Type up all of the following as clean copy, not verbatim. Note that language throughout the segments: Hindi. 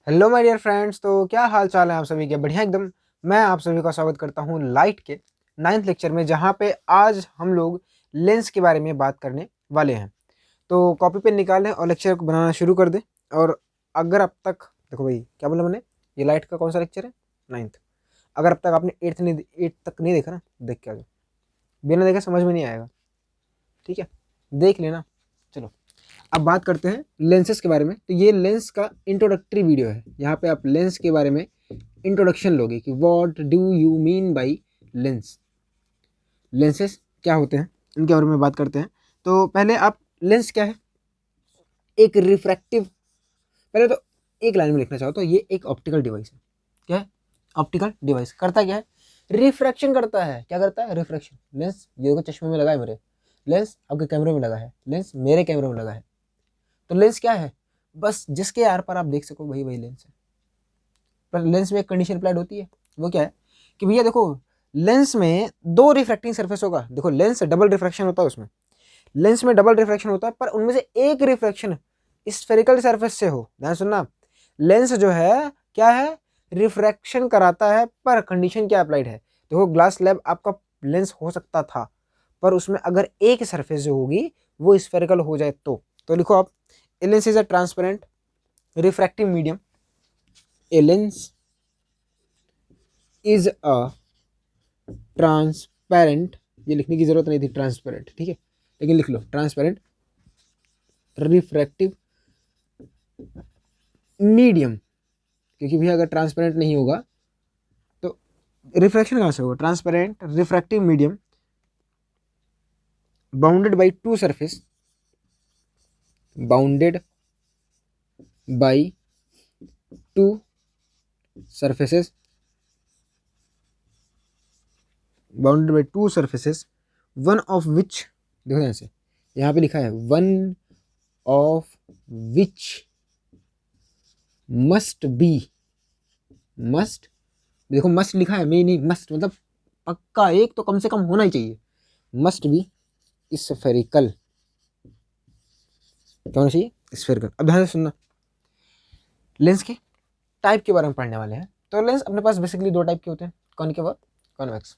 Hello my dear friends. तो क्या हाल चाल है आप सभी के? बढ़िया एकदम। मैं आप सभी का स्वागत करता हूँ लाइट के 9th लेक्चर में, जहाँ पे आज हम लोग लेंस के बारे में बात करने वाले हैं। तो कॉपी पेन निकालें और लेक्चर को बनाना शुरू कर दें। और अगर अब तक देखो भाई, क्या बोला मैंने, ये लाइट का कौन सा लेक्चर है? 9th। अगर अब तक आपने 8th तक नहीं देखा ना, देख के आ जाओ। बिना देखे समझ में नहीं आएगा, ठीक है? देख लेना। चलो अब बात करते हैं लेंसेज के बारे में। तो ये लेंस का इंट्रोडक्टरी वीडियो है। यहाँ पे आप लेंस के बारे में इंट्रोडक्शन लोगे कि what do you mean by lens, lenses क्या होते हैं, इनके बारे में बात करते हैं। तो पहले आप लेंस क्या है? एक रिफ्रैक्टिव, पहले तो एक लाइन में लिखना चाहो तो ये एक ऑप्टिकल डिवाइस है। क्या है? Optical device. करता क्या है? रिफ्रैक्शन करता है। क्या करता है? रिफ्रैक्शन। लेंस ये को चश्मे में लगा है मेरे, लेंस आपके कैमरे में लगा है, लेंस मेरे कैमरे में लगा है। तो लेंस क्या है? बस जिसके आर पर आप देख सको वही वही लेंस है। पर लेंस में एक कंडीशन अप्लाइड होती है। वो क्या है कि भैया देखो, लेंस में दो रिफ्रैक्टिंग सरफेस होगा। देखो लेंस डबल रिफ्रैक्शन होता है उसमें, लेंस में डबल रिफ्रैक्शन होता है, पर उनमें से एक रिफ्रैक्शन स्फेरिकल सरफेस से हो। ध्यान सुनना, लेंस जो है क्या है? रिफ्रैक्शन कराता है, पर कंडीशन क्या अप्लाइड है? देखो ग्लास स्लैब आपका लेंस हो सकता था, पर उसमें अगर एक सरफेस जो होगी वो स्फेरिकल हो जाए तो लिखो आप, a lens is a transparent refractive medium. A lens is a transparent, ये लिखने की जरूरत नहीं थी ट्रांसपेरेंट, ठीक है, लेकिन लिख लो ट्रांसपेरेंट रिफ्रैक्टिव मीडियम। क्योंकि भैया अगर ट्रांसपेरेंट नहीं होगा तो रिफ्रैक्शन कहाँ से होगा? Transparent refractive medium bounded by two surface, bounded by two surfaces, bounded by two surfaces, one of which, देखो यहाँ से, यहाँ पे लिखा है one of which must be, must, देखो मस्ट लिखा है, मैं नहीं, मस्ट मतलब पक्का, एक तो कम से कम होना ही चाहिए। मस्ट बी स्फेरिकल, क्या होना चाहिए? स्फेरिकल। अब ध्यान से सुनना, लेंस के टाइप के बारे में पढ़ने वाले हैं। तो लेंस अपने पास बेसिकली दो टाइप के होते हैं, कॉनकेव और कॉन्वेक्स।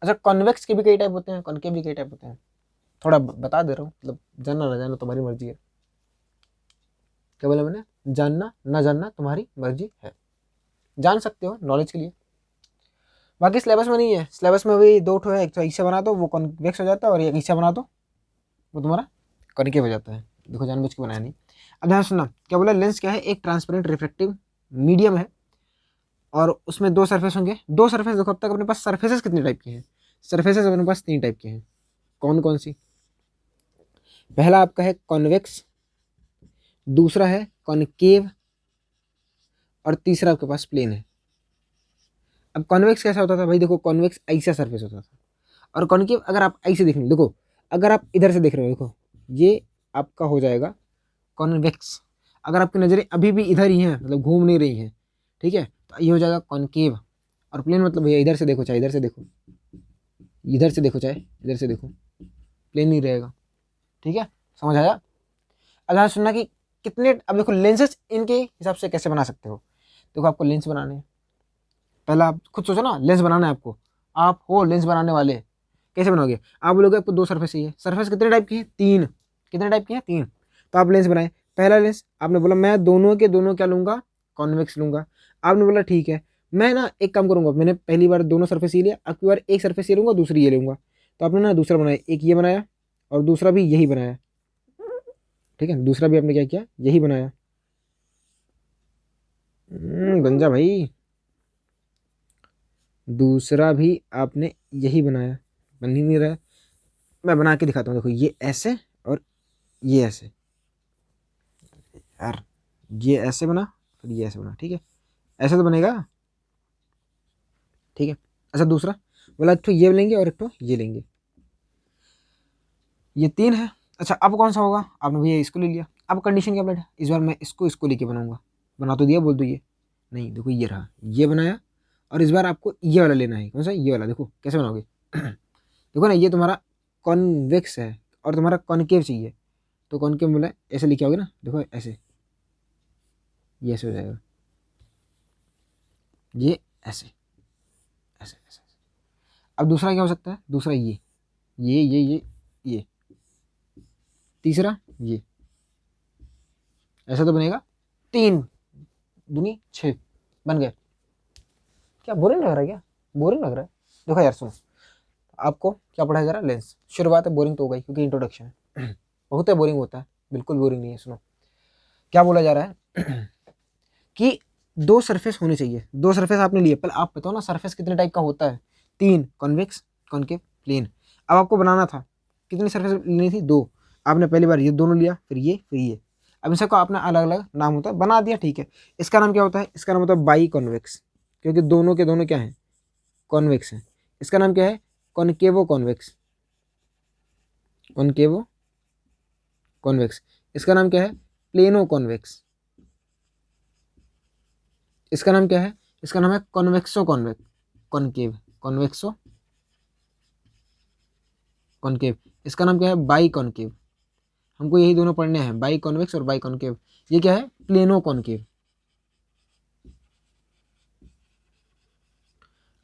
अच्छा, कॉन्वेक्स के भी कई टाइप होते हैं, कॉनकेव भी कई टाइप होते हैं। थोड़ा बता दे रहा हूँ, मतलब जानना ना जानना तुम्हारी मर्जी है। क्या बोला मैंने? जानना ना जानना तुम्हारी मर्जी है, जान सकते हो नॉलेज के लिए। बाकी सिलेबस में नहीं है, सिलेबस में वही दो ठो है, एक तो ऐसे बना दो वो कॉन्वेक्स हो जाता है, और एक ऐसे बना दो वो तुम्हारा कॉनकेव हो जाता है। देखो जानबूझ के बनाया नहीं। अब ध्यान सुनना, क्या बोला? लेंस क्या है? एक ट्रांसपेरेंट रिफ्लेक्टिव मीडियम है, और उसमें दो सरफेस होंगे। दो सरफेस, देखो अब तक अपने पास सरफेसेस कितने टाइप के हैं? सरफेसेस अपने पास तीन टाइप के हैं। कौन कौन सी? पहला आपका है कॉन्वेक्स, दूसरा है कॉनकेव, और तीसरा आपके पास प्लेन है। अब कॉन्वेक्स कैसा होता था भाई? देखो कॉन्वेक्स ऐसा सरफेस होता था, और कॉनकेव अगर आप ऐसे देख लो, देखो अगर आप इधर से देख रहे हो, देखो ये आपका हो जाएगा कॉन्वेक्स। अगर आपकी नज़रें अभी भी इधर ही हैं, मतलब घूम नहीं रही हैं, ठीक है, तो ये हो जाएगा कॉनकेव। और प्लेन मतलब भैया इधर से देखो चाहे इधर से देखो, इधर से देखो चाहे इधर से देखो, प्लेन नहीं रहेगा, ठीक है? समझ आया? अब यहाँ सुनना कि कितने, अब देखो लेंसेज इनके हिसाब से कैसे बना सकते हो। देखो आपको लेंस बनाने हैं, पहला आप खुद सोचो ना, लेंस बनाना है आपको, आप हो लेंस बनाने वाले, कैसे बनाओगे? आप बोलोगे आपको दो सरफेस चाहिए। सरफेस कितने टाइप की है? तीन। कितने टाइप की है? तीन। तो आप लेंस बनाए। पहला लेंस आपने बोला मैं दोनों के दोनों क्या लूंगा? कॉन्वेक्स लूंगा। आपने बोला ठीक है, मैं ना एक काम करूंगा, मैंने पहली बार दोनों सरफेस ये लिया, अब की बार एक सरफेस ये लूंगा, दूसरी ये लूंगा। तो आपने ना दूसरा बनाया, एक ये बनाया और दूसरा भी यही बनाया, ठीक है? दूसरा भी आपने क्या किया? यही बनाया। गंजा भाई, दूसरा भी आपने यही बनाया। बन ही नहीं रहा है। मैं बना के दिखाता हूँ, देखो ये ऐसे और ये ऐसे, यार ये ऐसे बना, फिर ये ऐसे बना, ठीक है? ऐसे तो बनेगा, ठीक है? अच्छा दूसरा बोला, एक तो ये लेंगे और एक तो ये लेंगे, ये तीन है। अच्छा अब कौन सा होगा? आपने भैया इसको ले लिया। अब कंडीशन क्या प्लेट है? इस बार मैं इसको लेके बनाऊंगा। बना तो दिया, बोल दो ये नहीं, देखो ये रहा, ये बनाया, और इस बार आपको ये वाला लेना है। कौन सा? ये वाला। देखो कैसे बनाओगे? देखो ना, ये तुम्हारा कॉन्वेक्स है और तुम्हारा कॉनकेव चाहिए, तो कॉनकेव बोला ऐसे लिखे आओगे ना, देखो ऐसे, ये ऐसे हो जाएगा, ये ऐसे ऐसे ऐसे। अब दूसरा क्या हो सकता है, दूसरा ये तीसरा ये, ऐसा तो बनेगा 3 दूनी 6 बन गए। क्या बोरिंग लग रहा है, क्या बोरिंग लग रहा है? देखो यार सुनो, आपको क्या पढ़ाया जा रहा है, लेंस। शुरुआत है बोरिंग तो हो गई क्योंकि इंट्रोडक्शन है बहुत है बोरिंग होता है, बिल्कुल बोरिंग नहीं है। सुनो क्या बोला जा रहा है कि 2 सरफेस होने चाहिए। 2 सरफेस आपने लिए, पहले आप बताओ ना सरफेस कितने टाइप का होता है? 3, कॉन्वेक्स, कॉनकेव, प्लेन। अब आपको बनाना था, कितनी सरफेस लेनी थी? 2। आपने पहली बार ये दोनों लिया, फिर ये। अब इन सबका अपना अलग अलग नाम होता है, बना दिया, ठीक है। इसका नाम क्या होता है? इसका नाम होता है बाई कॉन्वेक्स, क्योंकि दोनों के दोनों क्या है, कॉन्वेक्स है। इसका नाम क्या है? कॉनकेवो कॉन्वेक्स, कॉनकेवो कॉन्वेक्स। इसका नाम क्या है? Plano convex. इसका नाम क्या है? इसका नाम है कॉन्वेक्सो कॉन्वेक्स, कॉनकेव, कॉन्वेक्सो कॉनकेव। इसका नाम क्या है? By concave. हमको यही दोनों पढ़ने हैं, बाई कॉन्वेक्स और बाई कॉनकेव। ये क्या है? Plano concave.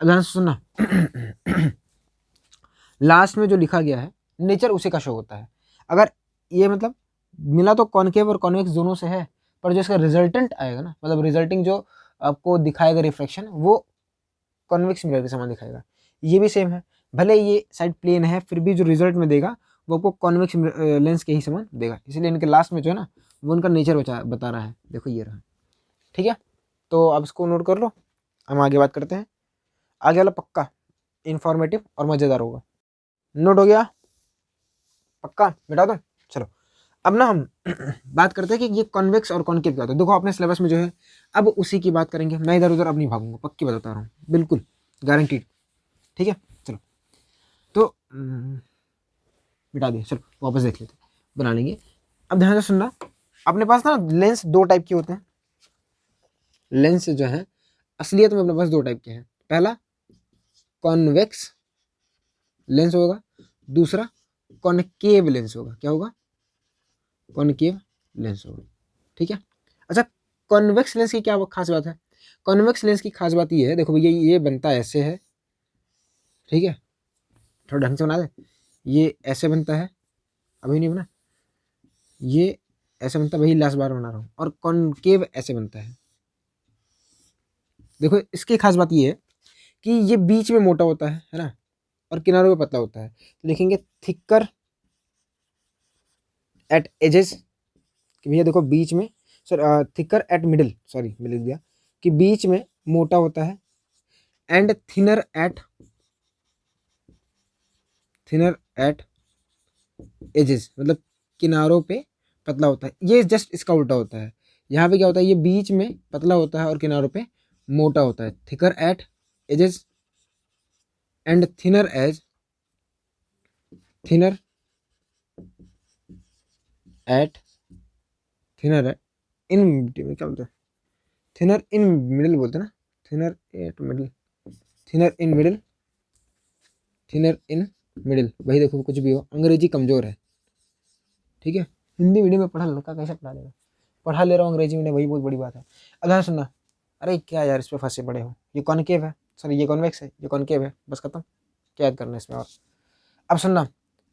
अब ध्यान से सुनना लास्ट में जो लिखा गया है नेचर उसी का शो होता है। अगर ये मतलब मिला तो कॉनकेव और कॉन्वेक्स दोनों से है, पर जो इसका रिजल्टेंट आएगा ना, मतलब रिजल्टिंग जो आपको दिखाएगा रिफ्लेक्शन, वो कॉन्वेक्स मिरर के समान दिखाएगा। ये भी सेम है, भले ये साइड प्लेन है फिर भी जो रिजल्ट में देगा वो आपको कॉन्वेक्स लेंस के ही समान देगा। इसलिए इनके लास्ट में जो है ना वो उनका नेचर बता रहा है। देखो ये रहा, ठीक है। तो आप इसको नोट कर लो, हम आगे बात करते हैं। आगे वाला पक्का इंफॉर्मेटिव और मज़ेदार होगा। नोट हो गया? पक्का मिटा दो। चलो अब ना हम बात करते हैं कि ये कॉन्वेक्स और कॉनकेव क्या होता है। देखो अपने सिलेबस में जो है अब उसी की बात करेंगे, मैं इधर उधर अब नहीं भागूंगा, पक्की बता रहा हूँ, बिल्कुल गारंटीड, ठीक है। चलो तो मिटा दिया, चलो वापस देख लेते, बना लेंगे। अब ध्यान से सुनना, अपने पास ना लेंस 2 टाइप के होते हैं। लेंस जो है असलियत में अपने पास 2 टाइप के हैं। पहला कॉन्वेक्स लेंस होगा, दूसरा कॉनकेव लेंस होगा। क्या होगा? कॉनकेव लेंस होगा, ठीक है। अच्छा कॉन्वेक्स लेंस की क्या खास बात है? कॉन्वेक्स लेंस की खास बात ये है, देखो भैया ये बनता ऐसे है, ठीक है, थोड़ा ढंग से बना दे। ये ऐसे बनता है, अभी नहीं बना, ये ऐसे बनता है, वही लास्ट बार बना रहा हूँ। और कॉनकेव ऐसे बनता है। देखो इसकी खास बात ये है कि ये बीच में मोटा होता है ना, और किनारों पे पतला होता है। तो लिखेंगे थिकर एट एजेस, कि भैया देखो बीच में, sir thicker at middle, sorry मैं लिख दिया कि बीच में मोटा होता है, एंड थिनर एट एजेस, मतलब किनारों पे पतला होता है। ये जस्ट इसका उल्टा होता है। यहाँ पे क्या होता है, ये बीच में पतला होता है और किनारों पे मोटा होता है। Thicker at edges and thinner at thinner at इन में क्या बोलते हैं, थिनर इन मिडिल बोलते हैं ना, thinner eight middle, thinner in middle, thinner in middle. वही देखो कुछ भी हो, अंग्रेजी कमजोर है, ठीक है। हिंदी मीडियम में पढ़ा लड़का कैसे पढ़ा लेगा, पढ़ा ले रहा हूँ अंग्रेजी में, वही बहुत बड़ी बात है। अगर सुनना, अरे क्या यार इस पर फंसे पड़े हो, ये कॉनकेव है, सॉरी ये कॉन्वेक्स है, ये कॉनकेव है, बस खत्म, क्या याद करना है इसमें। और अब सुनना,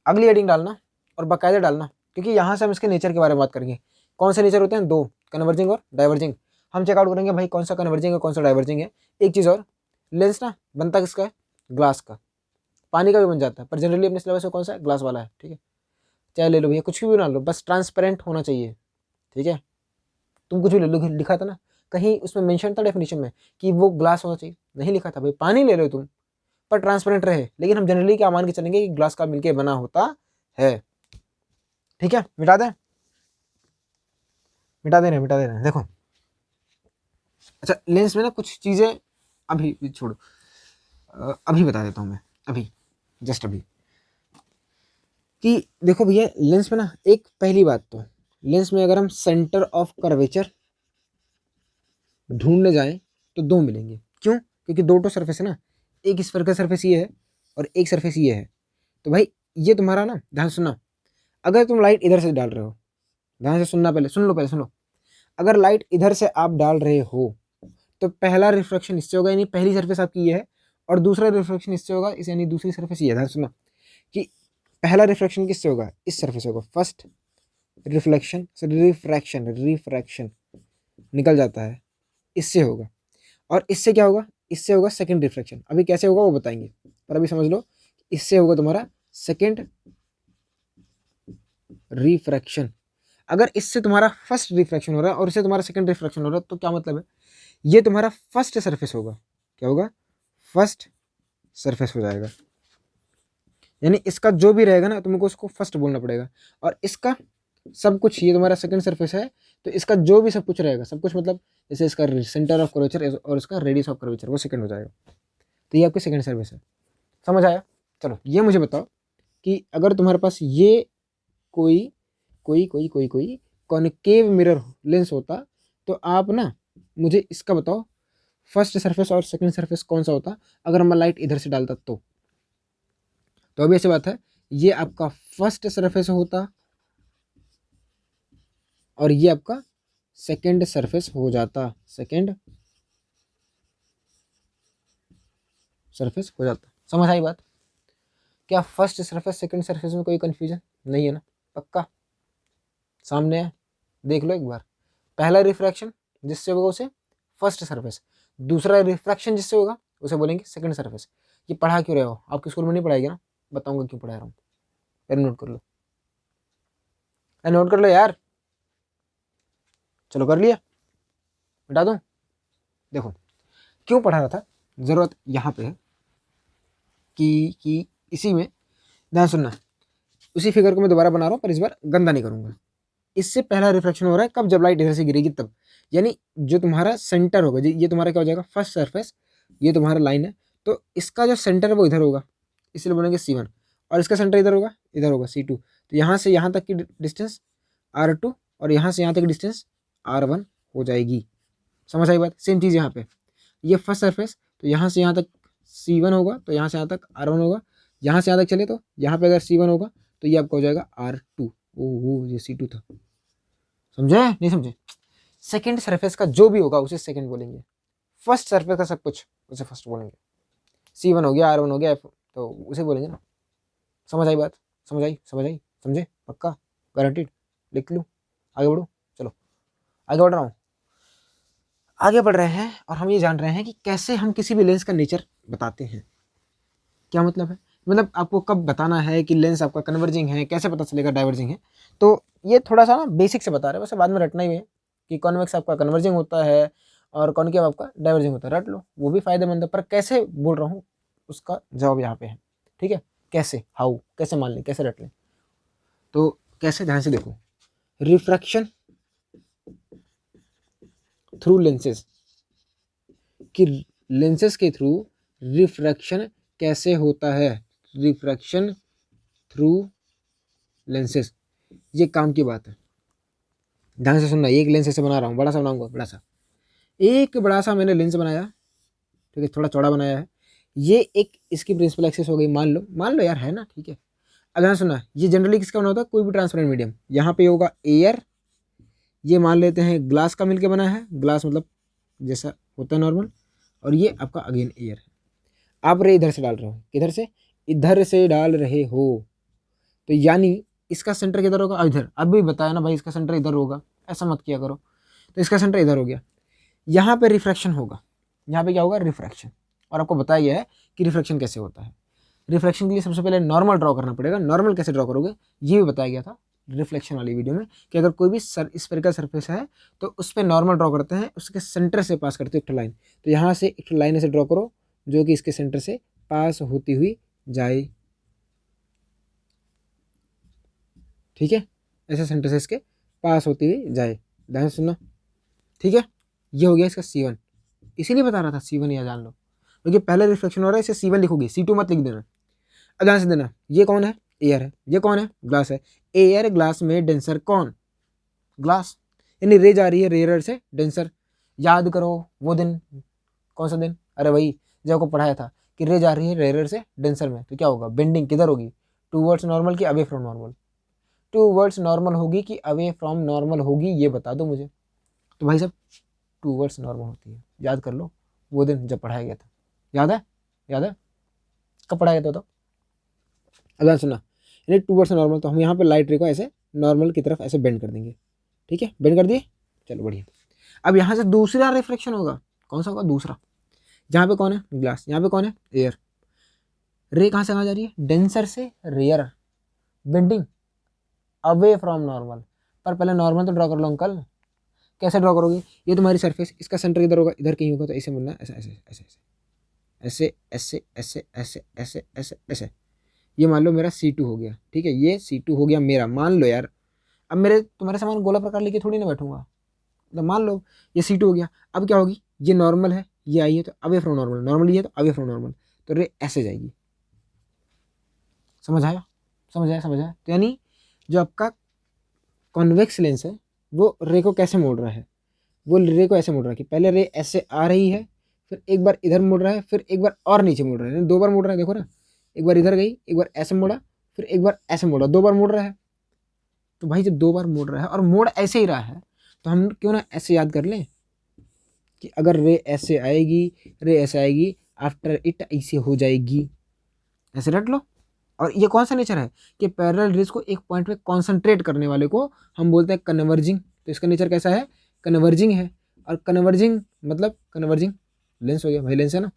अगली हेडिंग डालना और बाकायदा डालना, क्योंकि यहाँ से हम इसके नेचर के बारे में बात करेंगे। कौन से नेचर होते हैं? 2, कन्वर्जिंग और डाइवर्जिंग। हम चेकआउट करेंगे भाई कौन सा कन्वर्जिंग है कौन सा डाइवर्जिंग है। एक चीज़ और, लेंस ना बनता किसका है? ग्लास का। पानी का भी बन जाता है, पर जनरली अपने सिलेबस में कौन सा है? ग्लास वाला है, ठीक है। चाहे ले लो भैया, कुछ भी बना लो, बस ट्रांसपेरेंट होना चाहिए, ठीक है। तुम कुछ भी ले लो, लिखा था ना कहीं उसमें मेंशन था डेफिनेशन में कि वो ग्लास होना चाहिए? नहीं लिखा था भाई, पानी ले लो तुम, पर ट्रांसपेरेंट रहे। लेकिन हम जनरली क्या मान के चलेंगे कि ग्लास का मिलके बना होता है, ठीक है। मिटा दें, मिटा दे रहे हैं, देखो। अच्छा लेंस में ना कुछ चीज़ें अभी छोड़ो, अभी बता देता हूँ मैं, अभी जस्ट अभी, कि देखो भैया लेंस में ना एक पहली बात तो, लेंस में अगर हम सेंटर ऑफ कर्वेचर ढूंढने जाएं तो 2 मिलेंगे। क्यों? क्योंकि 2 तो सरफेस है ना, एक स्फेरिकल सरफेस ये है और एक सरफेस ये है। तो भाई ये तुम्हारा ना, ध्यान सुनना, अगर तुम लाइट इधर से डाल रहे हो, ध्यान से सुनना, पहले सुन लो, अगर लाइट इधर से आप डाल रहे हो तो पहला रिफ्रैक्शन इससे होगा, यानी पहली सरफेस आपकी ये है, और दूसरा रिफ्रैक्शन इससे होगा, इस यानी दूसरी सरफेस ये है। ध्यान सुनना कि पहला रिफ्रैक्शन किससे होगा, इस सरफेस होगा, फर्स्ट रिफ्लेक्शन रिफ्रैक्शन निकल जाता है, इससे होगा। और इससे क्या होगा, इससे होगा सेकंड रिफ्रैक्शन। अभी कैसे होगा वो बताएंगे, पर अभी समझ लो इससे होगा तुम्हारा सेकंड रिफ्रैक्शन। अगर इससे तुम्हारा फर्स्ट रिफ्रैक्शन हो रहा है और इससे तुम्हारा सेकंड रिफ्रैक्शन हो रहा है, तो क्या मतलब है, ये तुम्हारा फर्स्ट सरफेस होगा। क्या होगा, फर्स्ट सरफेस हो जाएगा, यानी इसका जो भी रहेगा ना तुमको उसको फर्स्ट बोलना पड़ेगा। और इसका सब कुछ, ये तुम्हारा सेकंड सरफेस है, तो इसका जो भी सब कुछ रहेगा, सब कुछ मतलब जैसे इसका सेंटर ऑफ कर्वेचर और इसका रेडियस ऑफ कर्वेचर, वो सेकंड हो जाएगा। तो ये आपकी सेकंड सरफेस है। समझ आया? चलो ये मुझे बताओ कि अगर तुम्हारे पास ये कोई कोई कोई कोई कोई कॉनकेव मिरर लेंस होता, तो आप ना मुझे इसका बताओ फर्स्ट सरफेस और सेकंड सरफेस कौन सा होता अगर मैं लाइट इधर से डालता तो अभी ऐसी बात है, ये आपका फर्स्ट सरफेस होता और ये आपका सेकंड सरफेस हो जाता, सेकंड सरफेस हो जाता। समझ आई बात? क्या फर्स्ट सरफेस सेकंड सरफेस में कोई कंफ्यूजन नहीं है ना? पक्का सामने है, देख लो एक बार। पहला रिफ्रैक्शन जिससे होगा उसे फर्स्ट सरफेस, दूसरा रिफ्रैक्शन जिससे होगा उसे बोलेंगे सेकंड सरफेस। ये पढ़ा क्यों रहे हो, आपके स्कूल में नहीं पढ़ाएगा ना, बताऊंगा क्यों पढ़ा रहा हूँ, पहले नोट कर लो, नोट कर लो यार। चलो कर लिया, बता दूं? देखो क्यों पढ़ा रहा था, जरूरत यहाँ पे है कि इसी में ध्यान सुनना। उसी फिगर को मैं दोबारा बना रहा हूँ, पर इस बार गंदा नहीं करूंगा। इससे पहला रिफ्लेक्शन हो रहा है कब, जब लाइट इधर से गिरेगी तब, यानी जो तुम्हारा सेंटर होगा, ये तुम्हारा क्या हो जाएगा, फर्स्ट सरफेस, ये तुम्हारा लाइन है, तो इसका जो सेंटर है वो इधर होगा, इसलिए बोलेंगे C1, और इसका सेंटर इधर होगा C2। तो यहाँ से यहाँ तक की डिस्टेंस R2 और यहाँ से यहाँ तक डिस्टेंस R1 हो जाएगी। समझ आई बात? सेम चीज़ यहाँ पे, ये फर्स्ट सरफेस, तो यहाँ से यहाँ तक C1 होगा, तो यहाँ से यहाँ तक R1 होगा, यहाँ से यहाँ तक चले तो यहाँ पे अगर C1 होगा तो ये आपका हो जाएगा R2। ओह ये C2 था, समझे नहीं समझे? सेकंड सरफेस का जो भी होगा उसे सेकंड बोलेंगे, फर्स्ट सरफेस का सब कुछ उसे फर्स्ट बोलेंगे। C1 हो गया, R1 हो गया, तो उसे बोलेंगे ना। समझ आई बात? समझ आई, समझ आई, समझे? पक्का, गारंटीड? लिख लूँ, आगे बढ़ूँ? चलो आगे बढ़ रहा हूँ। आगे बढ़ रहे हैं और हम ये जान रहे हैं कि कैसे हम किसी भी लेंस का नेचर बताते हैं। क्या मतलब है, मतलब आपको कब बताना है कि लेंस आपका कन्वर्जिंग है, कैसे पता चलेगा डाइवर्जिंग है। तो ये थोड़ा सा ना बेसिक से बता रहे हैं, वैसे बाद में रटना ही है कि कॉन्वेक्स आपका कन्वर्जिंग होता है और कॉनकेव आपका डाइवर्जिंग होता है, रट लो, वो भी फायदेमंद है। पर कैसे बोल रहा हूँ उसका जवाब यहाँ पे है, ठीक है? कैसे, हाउ, कैसे मान लें, कैसे रट लें? तो कैसे, ध्यान से देखो। रिफ्रैक्शन थ्रू लेंसेज, कि लेंसेज के थ्रू रिफ्रैक्शन कैसे होता है, रिफ्रैक्शन थ्रू लेंसेज, ये काम की बात है। ध्यान से सुनना, एक लेंस ऐसे बना रहा हूँ, बड़ा सा बनाऊंगा, बड़ा सा, एक बड़ा सा मैंने लेंस बनाया, ठीक है, थोड़ा चौड़ा बनाया है, ये एक इसकी प्रिंसिपल एक्सिस हो गई, मान लो यार, है ना, ठीक है। अब ध्यान सुनना, ये जनरली किसका बना होता है, कोई भी ट्रांसपेरेंट मीडियम, यहाँ पे होगा एयर, ये मान लेते हैं ग्लास का मिलके बना है, ग्लास मतलब जैसा होता है नॉर्मल, और ये आपका अगेन एयर है। आप रे इधर से डाल रहे हो, किधर से, इधर से डाल रहे हो, तो यानी इसका सेंटर किधर होगा, इधर। अभी बताया ना भाई, इसका सेंटर इधर होगा, ऐसा मत किया करो। तो इसका सेंटर इधर हो गया, यहाँ पे रिफ्रैक्शन होगा, यहाँ पे क्या होगा, रिफ्रैक्शन। और आपको बताया गया है कि रिफ्रैक्शन कैसे होता है। रिफ्लेक्शन के लिए सबसे पहले नॉर्मल ड्रॉ करना पड़ेगा। नॉर्मल कैसे ड्रॉ करोगे ये भी बताया गया था रिफ्लेक्शन वाली वीडियो में, कि अगर कोई भी स्फेरिकल सरफेस है तो उस पर नॉर्मल ड्रॉ करते हैं, उसके सेंटर से पास करते हैं एक लाइन। तो यहाँ से एक लाइन ऐसे ड्रॉ करो जो कि इसके सेंटर से पास होती हुई जाए, ठीक है, ऐसे सेंटर से इसके पास होती हुई जाए। ध्यान से सुनना, ठीक है। ये हो गया इसका C1, इसीलिए बता रहा था C1 या जान लो, क्योंकि पहले रिफ्लेक्शन हो रहा है, इसे C1 लिखोगे, C2 मत लिख देना। अब ध्यान से देना, ये कौन है, एयर है, ये कौन है, ग्लास है। एयर ग्लास में डेंसर कौन, ग्लास, यानी रे जा रही है रेयर से डेंसर। याद करो वो दिन, कौन सा दिन, अरे वही जब आपको पढ़ाया था कि रे जा रही है रेयर से डेंसर में, तो क्या होगा, बेंडिंग किधर होगी, टूवर्ड्स नॉर्मल की away from normal, towards normal होगी कि अवे फ्रॉम नॉर्मल होगी, ये बता दो मुझे। तो भाई साहब टूवर्ड्स नॉर्मल होती है। याद कर लो वो दिन जब पढ़ाया गया था, याद है? याद है कब पढ़ाया गया था? तो अब सुना, यानी टूवर्ड्स नॉर्मल, तो हम यहाँ पे लाइट रे को ऐसे नॉर्मल की तरफ ऐसे बेंड कर देंगे। ठीक है, बेंड कर दिए, चलो बढ़िया। अब यहाँ से दूसरा रिफ्लेक्शन होगा, कौन सा होगा? दूसरा। जहाँ पे कौन है? ग्लास। यहाँ पे कौन है? एयर। रे कहाँ से कहाँ जा रही है? डेंसर से rarer, bending away from normal. पर पहले नॉर्मल तो ड्रॉ कर लो अंकल। कैसे ड्रॉ करोगे? ये तुम्हारी सरफेस, इसका सेंटर इधर होगा, इधर कहीं होगा, तो ऐसे बनना, ऐसे ऐसे ऐसे ऐसे ऐसे ऐसे ऐसे ऐसे ऐसे ऐसे। ये मान लो मेरा C2 हो गया। ठीक है, ये C2 हो गया मेरा, मान लो यार। अब मेरे तुम्हारे सामान गोला प्रकार लेके थोड़ी ना बैठूंगा, तो मान लो ये C2 हो गया। अब क्या होगी? ये नॉर्मल है, ये आई है तो अवे फ्रॉम नॉर्मल, नॉर्मल ये है तो अवे फ्रॉम नॉर्मल, तो रे ऐसे जाएगी। समझ आया? समझ आया? समझ आया? तो यानी जो आपका कॉन्वेक्स लेंस है वो रे को कैसे मोड़ रहा है? वो रे को ऐसे मोड़ रहा है कि पहले रे ऐसे आ रही है, फिर एक बार इधर मुड़ रहा है, फिर एक बार और नीचे मुड़ रहा है, दो बार मुड़ रहा है। देखो ना, एक बार इधर गई, एक बार ऐसे मुड़ा, फिर एक बार ऐसे मुड़ा, दो बार मुड़ रहा है। तो भाई जब दो बार मुड़ रहा है और मोड़ ऐसे ही रहा है, तो हम क्यों ना ऐसे याद कर लें कि अगर रे ऐसे आएगी, रे ऐसे आएगी, आफ्टर इट ऐसे हो जाएगी, ऐसे रट लो। और ये कौन सा नेचर है कि पैरेलल रेज को एक पॉइंट पे कॉन्सेंट्रेट करने वाले को हम बोलते हैं कन्वर्जिंग। तो इसका नेचर कैसा है? कन्वर्जिंग है। और कन्वर्जिंग मतलब कन्वर्जिंग लेंस हो गया भाई, लेंस है ना।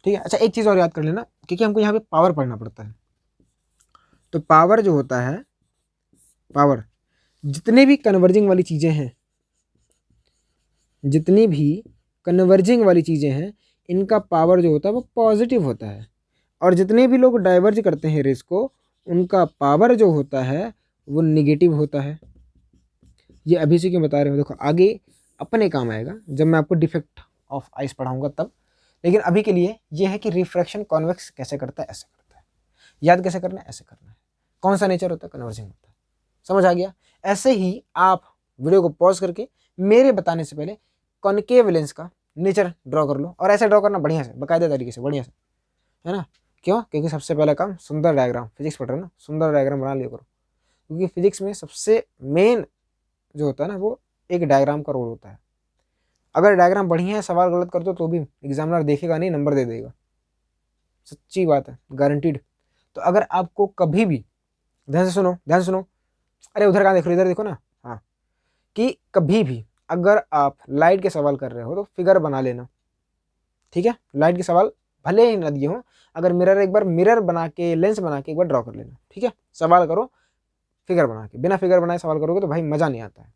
ठीक है, अच्छा एक चीज़ और याद कर लेना, क्योंकि हमको यहाँ पे पावर पढ़ना पड़ता है। तो पावर जो होता है, पावर, जितने भी कन्वर्जिंग वाली चीज़ें हैं, जितनी भी कन्वर्जिंग वाली चीज़ें हैं, इनका पावर जो होता है वो पॉजिटिव होता है। और जितने भी लोग डाइवर्ज करते हैं रेस को, उनका पावर जो होता है वो निगेटिव होता है। ये अभी से क्यों बता रहे हो? देखो आगे अपने काम आएगा जब मैं आपको डिफेक्ट ऑफ आइस पढ़ाऊंगा तब। लेकिन अभी के लिए ये है कि रिफ्रैक्शन कॉन्वेक्स कैसे करता है, ऐसे करता है। याद कैसे करना है? ऐसे करना है। कौन सा नेचर होता है? कन्वर्जिंग होता है। समझ आ गया? ऐसे ही आप वीडियो को पॉज करके मेरे बताने से पहले कॉनकेव लेंस का नेचर ड्रॉ कर लो, और ऐसे ड्रॉ करना बढ़िया से, बाकायदा तरीके से, बढ़िया से, है ना। क्यों? क्योंकि सबसे पहला काम सुंदर डायग्राम, फिजिक्स पढ़ रहे हो ना, सुंदर डायग्राम बना लिया करो। क्योंकि फिजिक्स में सबसे मेन जो होता है ना, वो एक डायग्राम का रोल होता है। अगर डायग्राम बढ़िया है, सवाल गलत कर दो तो भी एग्जामिनर देखेगा नहीं, नंबर दे देगा। सच्ची बात है, गारंटीड। तो अगर आपको कभी भी, ध्यान से सुनो, ध्यान से सुनो, अरे उधर कहाँ देख रहे हो? इधर देखो ना। हाँ, कि कभी भी अगर आप लाइट के सवाल कर रहे हो तो फिगर बना लेना। ठीक है, लाइट के सवाल भले ही न दिए हो, अगर मिरर, एक बार मिरर बना के, लेंस बना के एक बार ड्रॉ कर लेना। ठीक है, सवाल करो फिगर बना के, बिना फिगर बनाए सवाल करोगे तो भाई मज़ा नहीं आता है।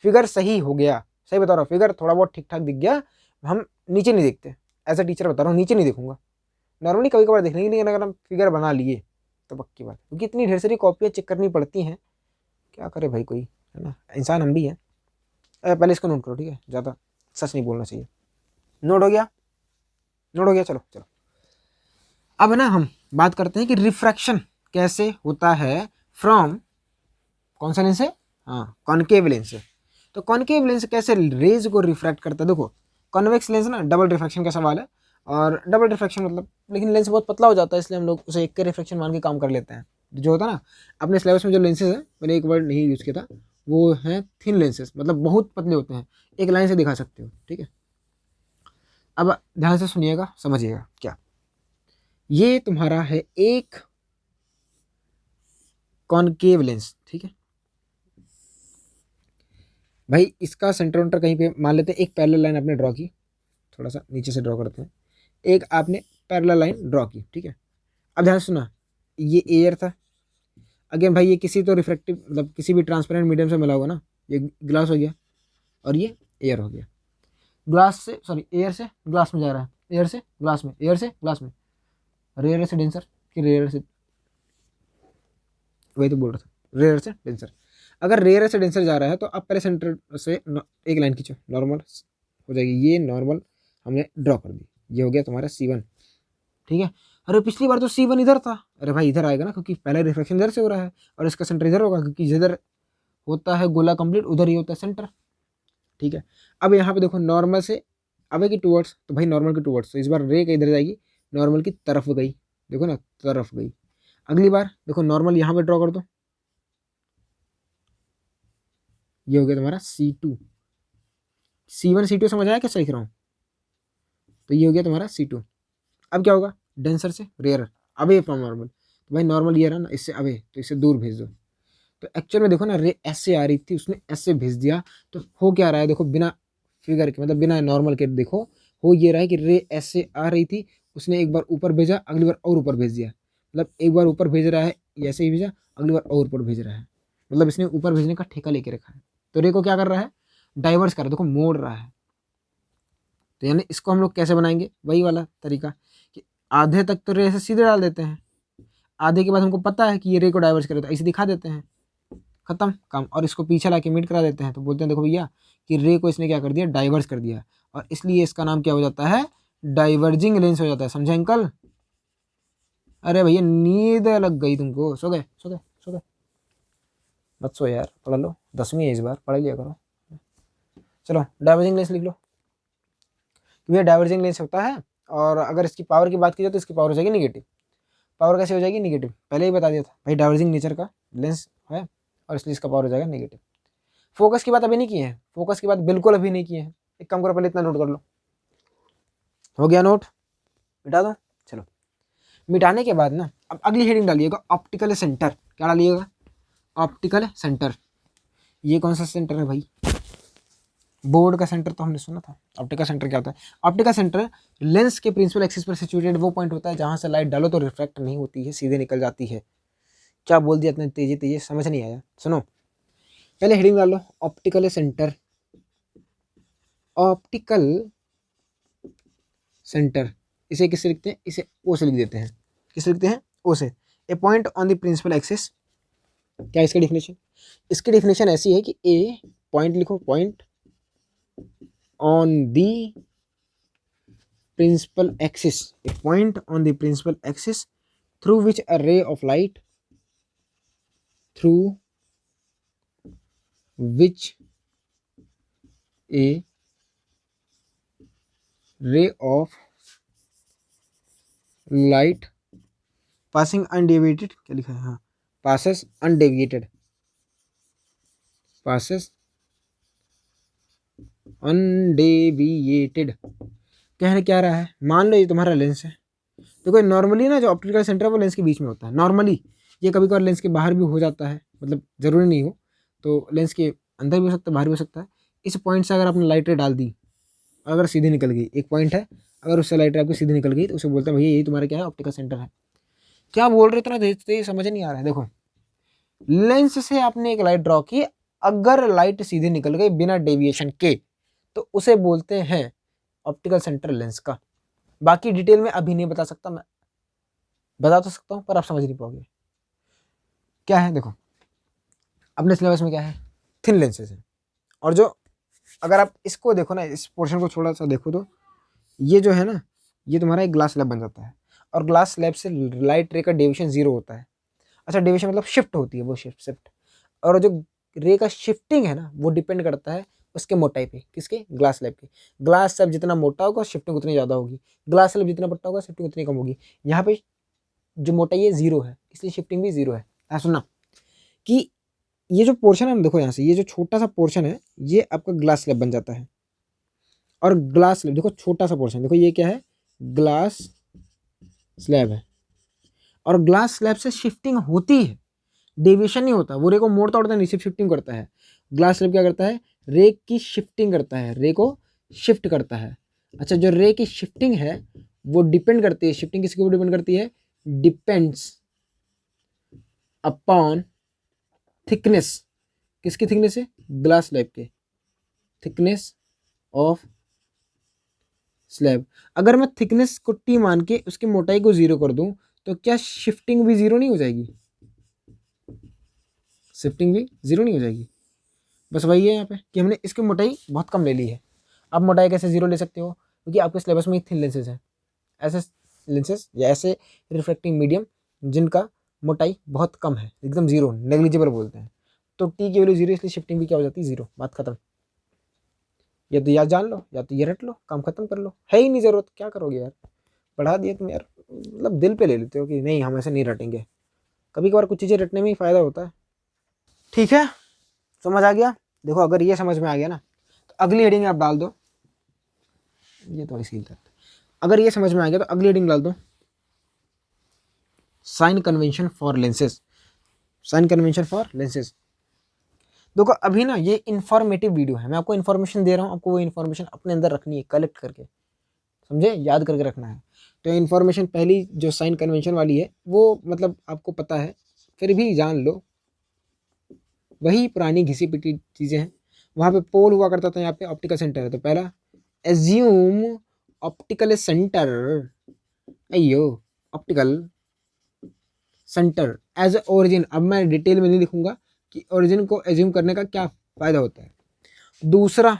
फिगर सही हो गया, सही बता रहा हूँ, फिगर थोड़ा बहुत ठीक ठाक दिख गया, हम नीचे नहीं देखते। एज ए टीचर बता रहा हूँ, नीचे नहीं देखूंगा। नॉर्मली कभी कभार देख लेंगे, लेकिन अगर हम फिगर बना लिए तो पक्की बात, क्योंकि इतनी ढेर सारी कॉपियाँ चेक करनी पड़ती हैं, क्या करे भाई कोई, है ना, इंसान हम भी हैं। पहले इसको नोट करो, ठीक है, ज़्यादा सच नहीं बोलना चाहिए। नोट हो गया? नोट हो गया, चलो चलो। अब ना हम बात करते हैं कि रिफ्रैक्शन कैसे होता है फ्रॉम कौन सा लेंस से? हाँ, कॉनकेव लेंस से। तो कॉनकेव लेंस कैसे रेज को रिफ्रैक्ट करता है? देखो कॉन्वेक्स लेंस ना डबल रिफ्रैक्शन का सवाल है, और डबल रिफ्रैक्शन मतलब, लेकिन लेंस बहुत पतला हो जाता है, इसलिए हम लोग उसे एक के रिफ्रैक्शन मान के काम कर लेते हैं। जो होता है ना, अपने सिलेबस में जो लेंसेज है, मैंने एक वर्ड नहीं यूज़ किया था, वो है थिन लेंसेज, मतलब बहुत पतले होते हैं, एक लाइन से दिखा सकते हो। ठीक है, अब ध्यान से सुनिएगा, समझिएगा क्या। ये तुम्हारा है एक कॉनकेव लेंस। ठीक है भाई, इसका सेंटर वेंटर कहीं पे मान लेते हैं, एक पैरेलल लाइन आपने ड्रॉ की, थोड़ा सा नीचे से ड्रॉ करते हैं, एक आपने पैरेलल लाइन ड्रॉ की। ठीक है, अब ध्यान से सुना, ये एयर था, अगेन भाई ये किसी तो रिफ्रेक्टिव मतलब किसी भी ट्रांसपेरेंट मीडियम से मिला होगा ना, ये ग्लास हो गया और ये एयर हो गया। ग्लास से, सॉरी, एयर से ग्लास में जा रहा है, एयर से ग्लास में, एयर से ग्लास में, रेयर से डेंसर, कि रेयर से, वही तो बोल रहा था, रेयर से डेंसर। अगर रेयर से डेंसर जा रहा है तो आप पहले सेंटर से एक लाइन खींचो, नॉर्मल हो जाएगी, ये नॉर्मल हमने ड्रॉ कर दी, ये हो गया तुम्हारा C1। ठीक है, अरे पिछली बार तो C1 इधर था, अरे भाई इधर आएगा ना, क्योंकि पहले रिफ्लेक्शन इधर से हो रहा है, और इसका सेंटर इधर होगा, क्योंकि जिधर होता है गोला कंप्लीट उधर ही होता है सेंटर। ठीक है, अब यहाँ पे देखो नॉर्मल से अब है कि टूवर्ड्स, तो भाई नॉर्मल के टूवर्ड्स, तो इस बार रे इधर जाएगी, नॉर्मल की तरफ गई, देखो ना, तरफ गई। अगली बार देखो नॉर्मल यहाँ पे ड्रॉ कर दो, ये हो गया तुम्हारा C2। C1 C2 समझ आया कैसे लिख रहा हूँ? तो ये हो गया तुम्हारा C2। अब क्या होगा, डेंसर से रेयर, अवे फ्रॉम नॉर्मल। तो भाई नॉर्मल ये रहा ना, इससे अवे, तो इससे दूर भेज दो। तो एक्चुअल में देखो ना, रे ऐसे आ रही थी, उसने ऐसे भेज दिया, तो हो क्या रहा है देखो, बिना फिगर के मतलब बिना नॉर्मल के देखो, हो ये रहा है कि रे ऐसे आ रही थी, उसने एक बार ऊपर भेजा, अगली बार और ऊपर भेज दिया। मतलब एक बार ऊपर भेज रहा है, ऐसे ही भेजा, अगली बार और ऊपर भेज रहा है, मतलब इसने ऊपर भेजने का ठेका लेके रखा है। तो रे को क्या कर रहा है, डाइवर्स कर रहा है, देखो मोड़ रहा है। तो यानी इसको हम लोग कैसे बनाएंगे, वही वाला तरीका कि आधे तक तो रे ऐसे सीधे डाल देते हैं, आधे के बाद हमको पता है कि ये रे को डाइवर्स करे, तो ऐसे दिखा देते हैं, खत्म काम। और इसको पीछे ला के मीट करा देते हैं, तो बोलते हैं देखो भैया कि रे को इसने क्या कर दिया, डाइवर्स कर दिया, और इसलिए इसका नाम क्या हो जाता है, डाइवर्जिंग लेंस हो जाता है। समझे अंकल? अरे भैया नींद लग गई तुमको, सो गए सो गए सो गए, मत सो यार, पढ़ लो, 10वीं है इस बार, पढ़ लिया करो। चलो डाइवर्जिंग लेंस लिख लो। भैया डाइवर्जिंग लेंस होता है, और अगर इसकी पावर की बात की जाए तो इसकी पावर हो जाएगी निगेटिव। पावर कैसे हो जाएगी निगेटिव, पहले ही बता दिया था भाई, डाइवर्जिंग नेचर का लेंस है, और इसलिए इसका पावर हो जाएगा निगेटिव। फोकस की बात अभी नहीं की है, फोकस की बात बिल्कुल अभी नहीं की है। एक काम करो, पहले इतना नोट कर लो। हो गया नोट, मिटा दो। चलो मिटाने के बाद ना, अब अगली हेडिंग डालिएगा, ऑप्टिकल सेंटर। क्या डालिएगा, ऑप्टिकल सेंटर। ये कौन सा सेंटर है भाई, बोर्ड का सेंटर तो हमने सुना था। ऑप्टिकल सेंटर क्या होता है, ऑप्टिकल सेंटर लेंस के प्रिंसिपल एक्सिस पर सिचुएटेड वो पॉइंट होता है जहां से लाइट डालो तो रिफ्रैक्ट नहीं होती है, सीधे निकल जाती है। क्या बोल दिया इतने तेजी तेजी, समझ नहीं आया। सुनो पहले हेडिंग डाल लो, ऑप्टिकल सेंटर। ऑप्टिकल सेंटर, इसे किससे लिखते हैं, इसे ओ से लिख देते हैं। किससे लिखते हैं, ओ से। A point on the principal axis. क्या इसका डेफिनेशन, इसकी डेफिनेशन ऐसी है कि ए पॉइंट लिखो, point on the principal axis, a point on the principal axis through which a ray of light, through which a ray of light passing undeviated, क्या लिखा है, हाँ, पासेस अनडेविएटेड, पासेस अनडेविएटेड। कहने क्या रहा है, मान लो ये तुम्हारा लेंस है। देखो नॉर्मली ना जो ऑप्टिकल सेंटर है वो लेंस के बीच में होता है नॉर्मली। ये कभी कभार लेंस के बाहर भी हो जाता है, मतलब ज़रूरी नहीं हो, तो लेंस के अंदर भी हो सकता है, बाहर भी हो सकता है। इस पॉइंट से अगर आपने लाइट रे डाल दी, अगर सीधी निकल गई, एक पॉइंट है, अगर उससे लाइट रे आपकी सीधी निकल गई, तो उसे बोलते हैं भैया यही तुम्हारा क्या है, ऑप्टिकल सेंटर है। क्या बोल रहे इतना तेज समझ नहीं आ रहा है। देखो लेंस से आपने एक लाइट ड्रॉ की, अगर लाइट सीधी निकल गई बिना डेविएशन के, तो उसे बोलते हैं ऑप्टिकल सेंटर लेंस का। बाकी डिटेल में अभी नहीं बता सकता, मैं बता तो सकता हूँ पर आप समझ नहीं पाओगे। क्या है देखो, अपने सिलेबस में क्या है, थिन लेंसेज है। और जो अगर आप इसको देखो ना, इस पोर्शन को थोड़ा सा देखो, तो ये जो है ना, ये तुम्हारा एक ग्लास स्लैब बन जाता है, और ग्लास स्लैब से लाइट रे का डेविएशन 0 होता है। अच्छा डेविएशन मतलब शिफ्ट होती है, वो शिफ्ट। और जो रे का शिफ्टिंग है ना, वो डिपेंड करता है उसके मोटाई पे, किसके, ग्लास स्लैब के। ग्लास स्लैब जितना मोटा होगा शिफ्टिंग उतनी ज़्यादा होगी, ग्लास स्लैब जितना पतला होगा शिफ्टिंग उतनी कम होगी। यहाँ पे जो मोटाई है 0 है, इसलिए शिफ्टिंग भी 0 है। सुनना कि ये जो पोर्शन है ना, देखो यहाँ से ये जो छोटा सा पोर्शन है, ये आपका ग्लास स्लैब बन जाता है। और ग्लास स्लैब देखो, छोटा सा पोर्शन देखो, ये क्या है, ग्लास स्लैब है। और ग्लास स्लैब से शिफ्टिंग होती है, डेविएशन नहीं होता। वो रे को मोड़ता उड़ता नहीं, सिर्फ शिफ्टिंग करता है। ग्लास स्लैब क्या करता है, रे की शिफ्टिंग करता है, रे को शिफ्ट करता है। अच्छा जो रे की शिफ्टिंग है वो डिपेंड करती है, शिफ्टिंग किसके ऊपर डिपेंड करती है, डिपेंड्स अपॉन थिकनेस। किसकी थिकनेस है, ग्लास स्लैब के, थिकनेस ऑफ स्लैब। अगर मैं थिकनेस को टी मान के उसकी मोटाई को 0 कर दूं, तो क्या शिफ्टिंग भी 0 नहीं हो जाएगी, शिफ्टिंग भी 0 नहीं हो जाएगी। बस वही है यहाँ पे कि हमने इसकी मोटाई बहुत कम ले ली है। आप मोटाई कैसे 0 ले सकते हो, क्योंकि आपके सिलेबस में थिन लेंसेज हैं, ऐसे लेंसेज या ऐसे रिफ्लेक्टिंग मीडियम जिनका मोटाई बहुत कम है, एकदम 0 नेग्लिजिबल बोलते हैं। तो टी की वैल्यू 0, इसलिए शिफ्टिंग भी क्या हो जाती है 0, बात खत्म। या तो याद जान लो या तो ये रट लो, काम खत्म कर लो, है ही नहीं ज़रूरत, क्या करोगे यार, पढ़ा दिया तुम यार, मतलब दिल पे ले लेते हो कि नहीं हम ऐसे नहीं रटेंगे। कभी कभार कुछ चीज़ें रटने में ही फ़ायदा होता है। ठीक है, समझ आ गया। देखो अगर ये समझ में आ गया ना, तो अगली हेडिंग आप डाल दो, ये थोड़ी सी गलत। अगर ये समझ में आ गया तो अगली हेडिंग डाल दो, sign convention for lenses. Sign convention for lenses. देखो अभी ना ये इन्फॉर्मेटिव वीडियो है, मैं आपको इन्फॉर्मेशन दे रहा हूँ, आपको वो इन्फॉर्मेशन अपने अंदर रखनी है, कलेक्ट करके, समझे, याद करके रखना है। तो इन्फॉर्मेशन पहली जो साइन कन्वेंशन वाली है वो मतलब आपको पता है, फिर भी जान लो, वही पुरानी घिसी पिटी चीज़ें हैं। वहाँ पे पोल हुआ करता था, यहाँ पे ऑप्टिकल सेंटर है। तो पहला एज्यूम ऑप्टिकल सेंटर, अयो optical centre as a origin. अब मैं डिटेल में नहीं लिखूंगा कि ओरिजिन को एज्यूम करने का क्या फायदा होता है। दूसरा,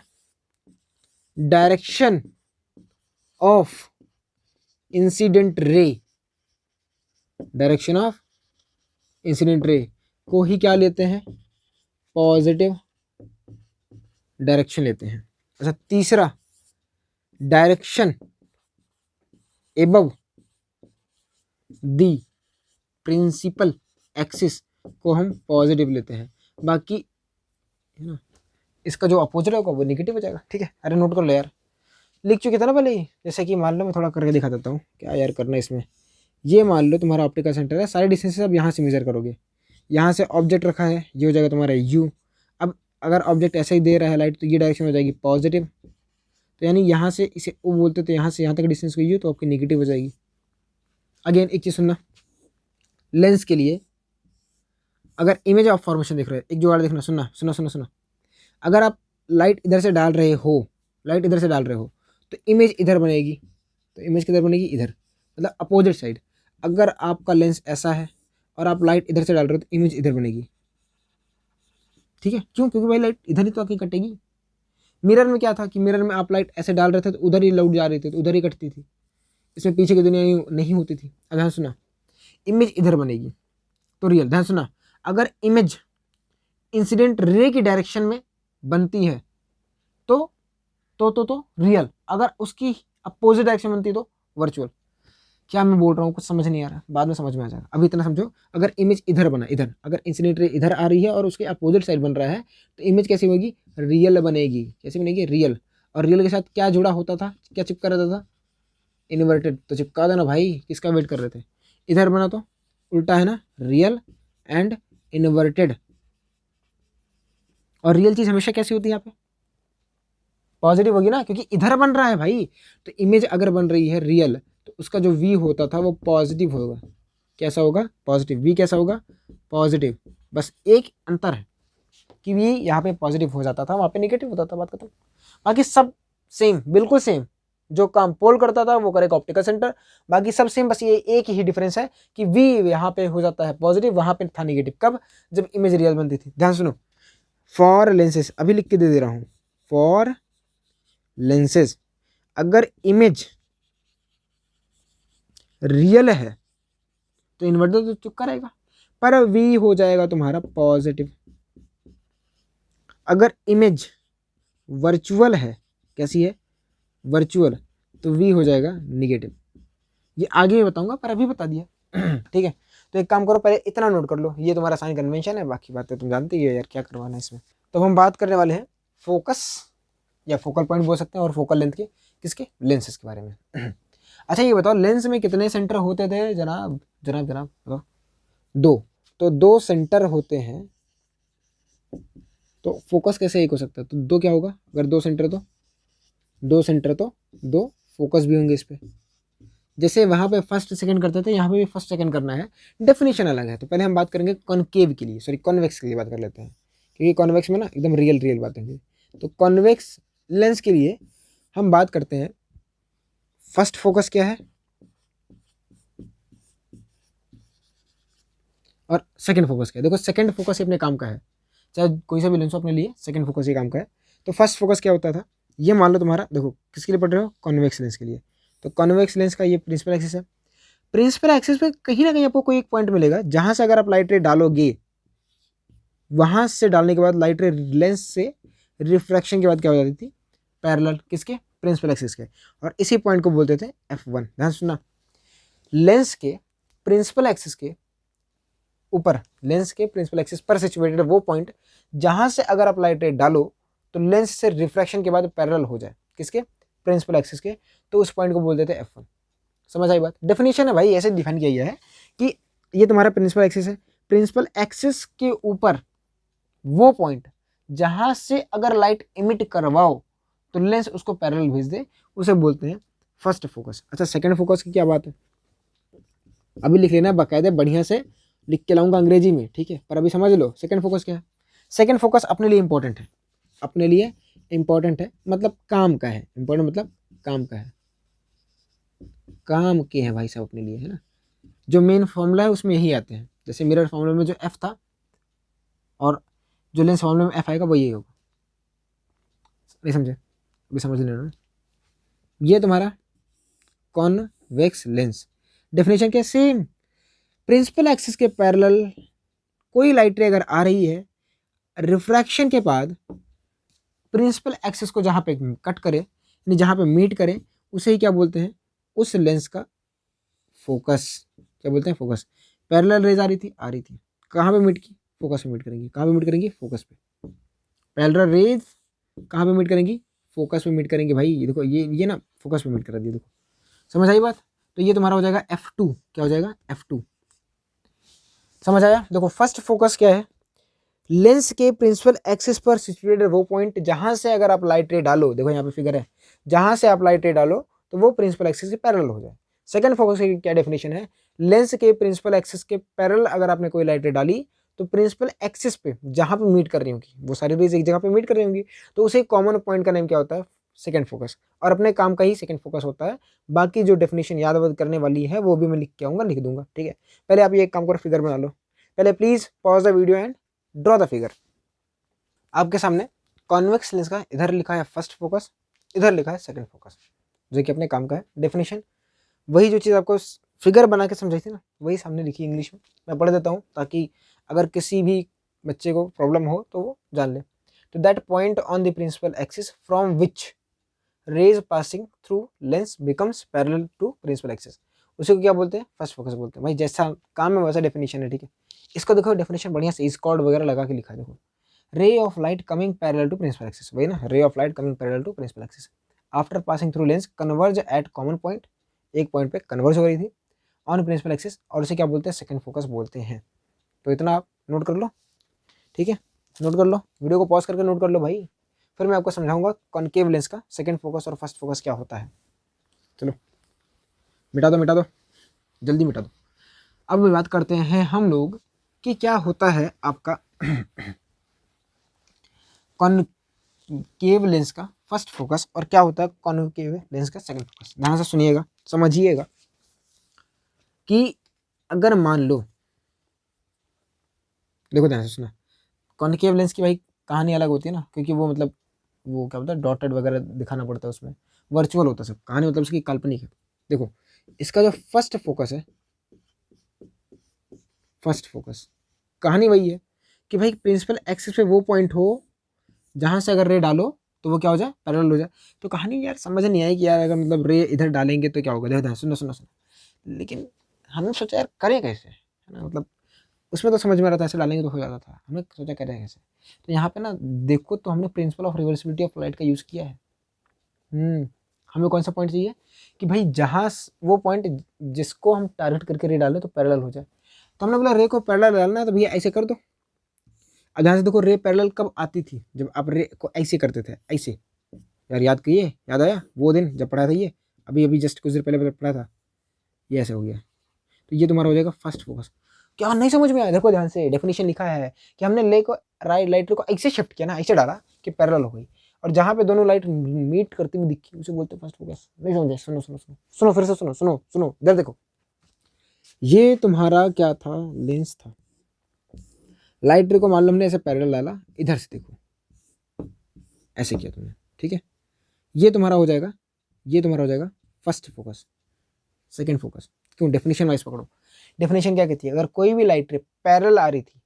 direction of incident ray, direction of incident ray को ही क्या लेते हैं, पॉजिटिव डायरेक्शन लेते हैं। अच्छा, तीसरा, डायरेक्शन एबव दी प्रिंसिपल एक्सिस को हम पॉजिटिव लेते हैं। बाकी है ना, इसका जो अपोजिट होगा वो निगेटिव हो जाएगा। ठीक है, अरे नोट कर लो यार, लिख चुके थे ना पहले ही। जैसे कि मान लो मैं थोड़ा करके दिखा देता हूँ, क्या यार करना है इसमें। ये मान लो तुम्हारा ऑप्टिकल सेंटर है, सारे डिस्टेंसेस अब यहाँ से मेजर करोगे। यहाँ से ऑब्जेक्ट रखा है, ये हो जाएगा तुम्हारा यू। अब अगर ऑब्जेक्ट ऐसे ही दे रहा है लाइट, तो ये डायरेक्शन हो जाएगी पॉजिटिव। तो यानी यहाँ से इसे ओ बोलते, तो यहाँ से यहाँ तक डिस्टेंस को यू, तो आपकी निगेटिव हो जाएगी। अगेन एक चीज़ सुनना, लेंस के लिए अगर इमेज ऑफ फॉर्मेशन देख रहे हो, एक जुगाड़ देखना, सुनना सुना सुना सुना। अगर आप लाइट इधर से डाल रहे हो, लाइट इधर से डाल रहे हो, तो इमेज इधर बनेगी। तो इमेज किधर बनेगी, इधर, मतलब अपोजिट साइड। अगर आपका लेंस ऐसा है और आप लाइट इधर से डाल रहे हो, तो इमेज इधर बनेगी। ठीक है, क्यों, क्योंकि भाई लाइट इधर ही तो आके कटेगी। मिरर में क्या था कि मिरर में आप लाइट ऐसे डाल रहे थे तो उधर ही लाइट जा रही थी, तो उधर ही कटती थी, इसमें पीछे की दुनिया नहीं होती थी। अब ध्यान सुना, इमेज इधर बनेगी तो रियल। ध्यान सुना, अगर इमेज इंसिडेंट रे की डायरेक्शन में बनती है तो रियल, अगर उसकी अपोजिट डायरेक्शन बनती है तो वर्चुअल। क्या मैं बोल रहा हूँ, कुछ समझ नहीं आ रहा, बाद में समझ में आ जाएगा, अभी इतना समझो। अगर इमेज इधर बना, इधर अगर इंसिडेंट रे इधर आ रही है और उसके अपोजिट साइड बन रहा है, तो इमेज कैसी होगी, रियल बनेगी। कैसी बनेगी, रियल। और रियल के साथ क्या जुड़ा होता था, क्या चिपका रहता था, इन्वर्टेड। तो चिपका देना भाई, किसका वेट कर रहे थे। इधर बना तो उल्टा है ना, रियल एंड इन्वर्टेड। और रियल चीज हमेशा कैसी होती है, यहाँ पे पॉजिटिव होगी ना, क्योंकि इधर बन रहा है भाई। तो इमेज अगर बन रही है रियल, तो उसका जो वी होता था वो पॉजिटिव होगा। कैसा होगा, पॉजिटिव। वी कैसा होगा, पॉजिटिव। बस एक अंतर है कि वी यहाँ पे पॉजिटिव हो जाता था, वहाँ पे नेगेटिव होता था, बात खत्म। बाकी सब सेम, बिल्कुल सेम। जो काम पोल करता था वो करेगा ऑप्टिकल सेंटर, बाकी सब सेम। बस ये एक ही डिफरेंस है कि वी यहाँ पे हो जाता है पॉजिटिव, वहाँ पे था नेगेटिव। कब, जब इमेज रियल बनती थी। ध्यान सुनो, फॉर लेंसेज, अभी लिख के दे रहा हूँ, फॉर लेंसेज अगर इमेज रियल है तो इन्वर्टर तो चुप करेगा, पर वी हो जाएगा तुम्हारा पॉजिटिव। अगर इमेज वर्चुअल है, कैसी है, वर्चुअल, तो वी हो जाएगा निगेटिव। ये आगे बताऊंगा, पर अभी बता दिया। ठीक है, तो एक काम करो, पहले इतना नोट कर लो, ये तुम्हारा साइन कन्वेंशन है, बाकी बातें तुम जानते ही हो यार, क्या करवाना है इसमें। तो हम बात करने वाले हैं फोकस या फोकल पॉइंट बोल सकते हैं, और फोकल लेंथ के, किसके, लेंसेज के बारे में। अच्छा ये बताओ, लेंस में कितने सेंटर होते थे जनाब, जनाब जनाब बताओ। दो। तो दो सेंटर होते हैं, तो फोकस कैसे एक हो सकता है, तो दो क्या होगा, अगर दो सेंटर तो दो सेंटर, तो दो फोकस भी होंगे इस पे। जैसे वहाँ पे फर्स्ट सेकंड करते थे, यहाँ पे भी फर्स्ट सेकंड करना है, डेफिनेशन अलग है। तो पहले हम बात करेंगे कॉनकेव के लिए, सॉरी कॉन्वेक्स के लिए बात कर लेते हैं, क्योंकि कॉन्वेक्स में ना एकदम रियल रियल बातें होंगी। तो कॉन्वेक्स लेंस के लिए हम बात करते हैं, फर्स्ट फोकस क्या है और सेकंड फोकस क्या है। देखो सेकंड फोकस ही अपने काम का है, चाहे कोई सा भी लेंस हो अपने लिए, सेकंड फोकस ही काम का है। तो फर्स्ट फोकस क्या होता था, ये मान लो तुम्हारा, देखो किसके लिए पढ़ रहे हो, कॉन्वेक्स लेंस के लिए। तो कॉन्वेक्स लेंस का ये प्रिंसिपल एक्सिस है। प्रिंसिपल एक्सिस पे कहीं ना कहीं आपको कोई एक पॉइंट मिलेगा, जहां से अगर आप लाइट रे डालोगे, वहां से डालने के बाद लाइट रे लेंस से रिफ्रैक्शन के बाद क्या हो जाती थी, पैरेलल, किसके, प्रिंसिपल एक्सिस के। और इसी पॉइंट को बोलते थे F1। ध्यान सुनना, लेंस के प्रिंसिपल एक्सिस के ऊपर, लेंस के प्रिंसिपल एक्सिस पर सिचुएटेड वो पॉइंट, जहां से अगर आप लाइट रे डालो तो लेंस से रिफ्रैक्शन के बाद पैरेलल हो जाए किसके, प्रिंसिपल एक्सिस के, तो उस पॉइंट को बोल देते हैं F1। समझ आई बात? डेफिनेशन है भाई, ऐसे डिफाइन किया गया है कि ये तुम्हारा प्रिंसिपल एक्सिस है, प्रिंसिपल एक्सिस के ऊपर वो पॉइंट जहां से अगर लाइट इमिट करवाओ तो लेंस उसको पैरेलल भेज दे, उसे बोलते हैं फर्स्ट फोकस। अच्छा, सेकंड फोकस की क्या बात है, अभी लिख लेना बाकायदे, बढ़िया से लिख के लाऊंगा अंग्रेजी में, ठीक है, पर अभी समझ लो सेकंड फोकस क्या है। सेकंड फोकस अपने लिए इंपॉर्टेंट है, अपने लिए इंपॉर्टेंट है, मतलब काम का है, इंपॉर्टेंट मतलब काम का है, काम के हैं भाई साहब अपने लिए, है ना। जो मेन फॉर्मूला है उसमें यही आते हैं, जैसे मिरर फॉर्मूला में जो एफ था और जो लेंस फॉर्मूला में एफ आएगा वो यही होगा। नहीं समझे? अभी समझ लेना। ये तुम्हारा कॉन्वेक्स लेंस, डेफिनेशन क्या, सेम, प्रिंसिपल एक्सिस के पैरेलल कोई लाइट रे अगर आ रही है, रिफ्रैक्शन के बाद प्रिंसिपल एक्सिस को जहां पे कट करे, यानी जहां पे मीट करे, उसे ही क्या बोलते हैं, उस लेंस का फोकस। क्या बोलते हैं, फोकस। पैरेलल रेज आ रही थी, कहाँ पे मीट की, फोकस पे मीट करेंगी, कहाँ पे मीट करेंगी, फोकस पे। पैरेलल रेज कहाँ पे मीट करेंगी, फोकस पे मीट करेंगे भाई, ये देखो, ये ना फोकस पे मीट कर दी, देखो समझ आई बात। तो ये तुम्हारा हो जाएगा F2, क्या हो जाएगा, F2। समझ आया? देखो फर्स्ट फोकस क्या है, लेंस के प्रिंसिपल एक्सिस पर सिचुएटेड वो पॉइंट जहां से अगर आप लाइट रे डालो, देखो यहाँ पे फिगर है, जहां से आप लाइट रे डालो तो वो प्रिंसिपल एक्सिस के पैरेलल हो जाए। सेकंड फोकस की क्या डेफिनेशन है, लेंस के प्रिंसिपल एक्सिस के पैरेलल अगर आपने कोई लाइट रे डाली तो प्रिंसिपल एक्सिस पे जहां पे मीट कर रही होंगी, वो सारी रेज एक जगह पे मीट कर रही होंगी, तो उसे कॉमन पॉइंट का नेम क्या होता है, सेकंड फोकस। और अपने काम का ही सेकंड फोकस होता है। बाकी जो डेफिनेशन याद करने वाली है वो भी मैं लिख के आऊंगा, लिख दूंगा, ठीक है। पहले आप ये एक काम करो, फिगर बना लो। पहले please pause the video and draw the figure. आपके सामने कॉन्वेक्स लेंस का इधर लिखा है फर्स्ट फोकस, इधर लिखा है सेकंड फोकस, जो कि अपने काम का है। डेफिनेशन वही जो चीज़ आपको फिगर बना के समझाई थी ना, वही सामने लिखी इंग्लिश में, मैं पढ़ देता हूँ ताकि अगर किसी भी बच्चे को प्रॉब्लम हो तो वो जान ले। तो that point on the principal axis from which rays passing through lens becomes parallel to principal axis, उसी को क्या बोलते हैं, फर्स्ट फोकस बोलते हैं। भाई जैसा काम है वैसा डेफिनेशन है, ठीक है। इसको देखो डेफिनेशन बढ़िया से स्कॉर्ड वगैरह लगा के लिखा है, देखो ray of light coming parallel to principal axis, वही ना, ray of light coming parallel to principal axis after passing through lens converge at common point, एक पॉइंट पे कन्वर्ज हो रही थी ऑन प्रिंसिपल एक्सिस, और उसे क्या बोलते हैं, सेकंड फोकस बोलते हैं। तो इतना आप नोट कर लो, ठीक है, नोट कर लो, वीडियो को पॉज करके नोट कर लो भाई, फिर मैं आपको समझाऊंगा कॉनकेव लेंस का सेकंड फोकस और फर्स्ट फोकस क्या होता है। चलो मिटा दो, जल्दी मिटा दो। अब बात करते हैं हम लोग कि क्या होता है आपका कॉनकेव लेंस का फर्स्ट फोकस और क्या होता है कॉनकेव लेंस का सेकंड फोकस। ध्यान से सुनिएगा, समझिएगा कि अगर मान लो, देखो ध्यान से सुना, कॉनकेव लेंस की भाई कहानी अलग होती है ना, क्योंकि वो मतलब वो क्या बोलता है, डॉटेड वगैरह दिखाना पड़ता है, उसमें वर्चुअल होता है सब, कहानी मतलब उसकी काल्पनिक है। देखो इसका जो फर्स्ट फोकस है, फर्स्ट फोकस कहानी वही है कि भाई प्रिंसिपल एक्सिस पे वो पॉइंट हो जहां से अगर रे डालो तो वो क्या हो जाए, पैरेलल हो जाए। तो कहानी यार समझ नहीं आई कि यार अगर मतलब रे इधर डालेंगे तो क्या होगा, देखो सुनो सुनो सुनो, लेकिन हमने सोचा यार करें कैसे, है ना, मतलब उसमें तो समझ में आ रहा था ऐसे डालेंगे तो हो जाता था, हमने सोचा करें कैसे। तो यहाँ पे ना देखो, तो हमने principle of reversibility of light का यूज़ किया है। हमें कौन सा पॉइंट चाहिए कि भाई जहाँ वो पॉइंट जिसको हम टारगेट करके रे डालें तो पैरेलल हो जाए। तो हमने बोला रे को पैरेलल डालना है तो भैया ऐसे कर दो। अब ध्यान से देखो, रे पैरेलल कब आती थी, जब आप रे को ऐसे करते थे, ऐसे। यार याद करिए, याद आया वो दिन जब पढ़ा था ये, अभी अभी जस्ट कुछ देर पहले पढ़ा था, ये ऐसे हो गया। तो ये तुम्हारा हो जाएगा फर्स्ट फोकस। क्या नहीं समझ में आया, देखो ध्यान से, डेफिनेशन लिखा है कि हमने ले को राइट लाइट को ऐसे शिफ्ट किया ना, ऐसे डाला कि पैरेलल हो गई, और जहाँ पे दोनों लाइट मीट करती हुई दिखी उसे बोलते हैं फर्स्ट फोकस। नहीं समझे? सुनो सुनो सुनो सुनो, फिर से सुनो सुनो सुनो, इधर देखो, ये तुम्हारा क्या था, लेंस था। लाइट रे को मान लो हमने ऐसे पैरेलल डाला, इधर से देखो ऐसे किया तुमने, ठीक है। ये तुम्हारा हो जाएगा, ये तुम्हारा हो जाएगा फर्स्ट फोकस। सेकंड फोकस क्यों, डेफिनेशन वाइज पकड़ो। डेफिनेशन क्या कहती है, अगर कोई भी लाइट रे पैरेलल आ रही थी,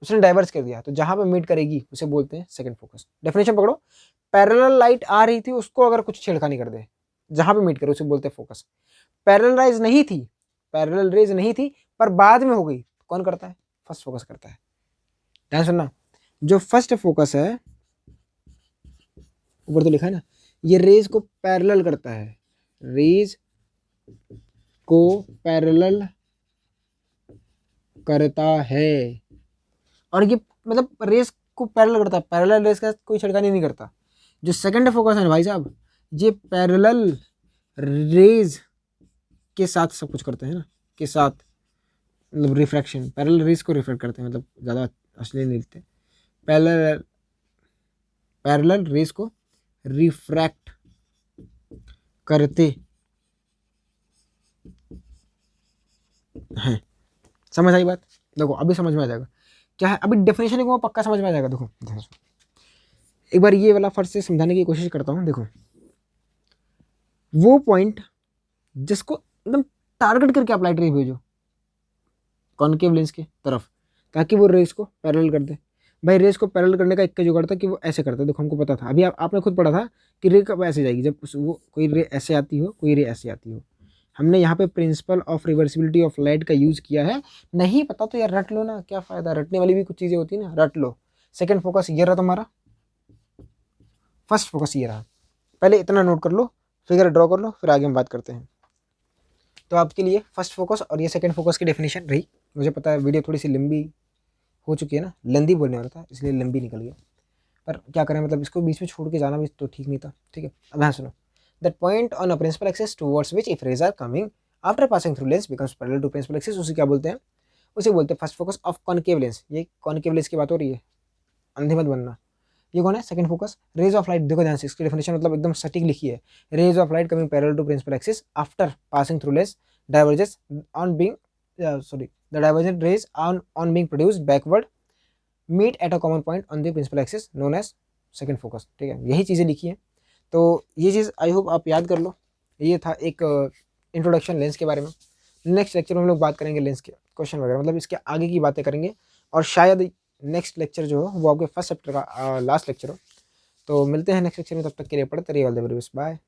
उसने डाइवर्स कर दिया, तो जहां पे मीट करेगी उसे बोलते हैं सेकंड फोकस। डेफिनेशन पकड़ो, पैरेलल लाइट आ रही थी, उसको अगर कुछ छेड़खानी कर दे, जहां पे मीट करे उसे बोलते हैं फोकस। पैरेलल रेज नहीं थी, पैरेलल रेज नहीं थी पर बाद में हो गई, कौन करता है, फर्स्ट फोकस करता है। ध्यान सुनना, जो फर्स्ट फोकस है ऊपर तो लिखा है ना, ये रेज को पैरेलल करता है, रेज को पैरेलल करता है। और ये मतलब रेस को पैरेलल करता है, पैरेलल रेस का कोई छिड़कानी नहीं करता। जो सेकंड फोकस है ना भाई साहब, ये पैरेलल रेज के साथ सब कुछ करते हैं ना, के साथ मतलब रिफ्रैक्शन, पैरेलल रेज को रिफ्लेक्ट करते हैं, मतलब ज़्यादा असली नहीं लिखते, पैरेलल पैरेलल रेज को रिफ्रैक्ट करते हैं। समझ आई बात? देखो अभी समझ में आ जाएगा क्या है, अभी डेफिनेशन को पक्का समझ में आ जाएगा। देखो एक बार ये वाला फर्स्ट से समझाने की कोशिश करता हूँ। देखो वो पॉइंट जिसको एकदम टारगेट करके आप लाइट रे भेजो कॉनकेव लेंस की तरफ, ताकि वो रेस को पैरेलल कर दे। भाई रेस को पैरेलल करने का एक जुगाड़ था कि वो ऐसे करता है। देखो हमको पता था, अभी आपने खुद पढ़ा था कि रे कब ऐसे जाएगी, जब वो कोई रे ऐसे आती हो, कोई रे ऐसे आती हो। हमने यहाँ पे principle of reversibility of light का यूज़ किया है। नहीं पता तो यार रट लो ना, क्या फ़ायदा, रटने वाली भी कुछ चीज़ें होती है ना, रट लो। सेकेंड फोकस ये रहा तुम्हारा, फर्स्ट फोकस ये रहा। पहले इतना नोट कर लो, फिगर ड्रॉ कर लो, फिर आगे हम बात करते हैं। तो आपके लिए फर्स्ट फोकस और ये सेकंड फोकस की डेफिनेशन रही। मुझे पता है वीडियो थोड़ी सी लंबी हो चुकी है ना, लेंदी बोलने वाला था इसलिए लंबी निकल गया, पर क्या करें, मतलब इसको बीच में छोड़ के जाना भी तो ठीक नहीं था। ठीक है, अब हाँ सुनो, that point on a principal axis towards which if rays are coming after passing through lens becomes parallel to principal axis, उसे क्या बोलते हैं, उसे बोलते हैं first focus of concave lens. ये कॉनकेव लेंस की बात हो रही है, अंधे मत बनना। ये कौन है, second focus, rays of light. देखो ध्यान से, इसकी डेफिनेशन मतलब एकदम सटीक लिखी है, rays of light coming parallel to principal axis after passing through lens diverges on being the divergent rays on being produced backward meet at a common point on the principal axis known as second focus। ठीक है, यही चीज़ें लिखी हैं। तो ये चीज़ आई होप आप याद कर लो। ये था एक इंट्रोडक्शन लेंस के बारे में। नेक्स्ट लेक्चर में हम लोग बात करेंगे लेंस के क्वेश्चन वगैरह, मतलब इसके आगे की बातें करेंगे, और शायद नेक्स्ट लेक्चर जो हो वो आपके फर्स्ट चैप्टर का लास्ट लेक्चर हो। तो मिलते हैं नेक्स्ट लेक्चर में, तब तक के लिए पढ़ते रहिए। All the very best, bye.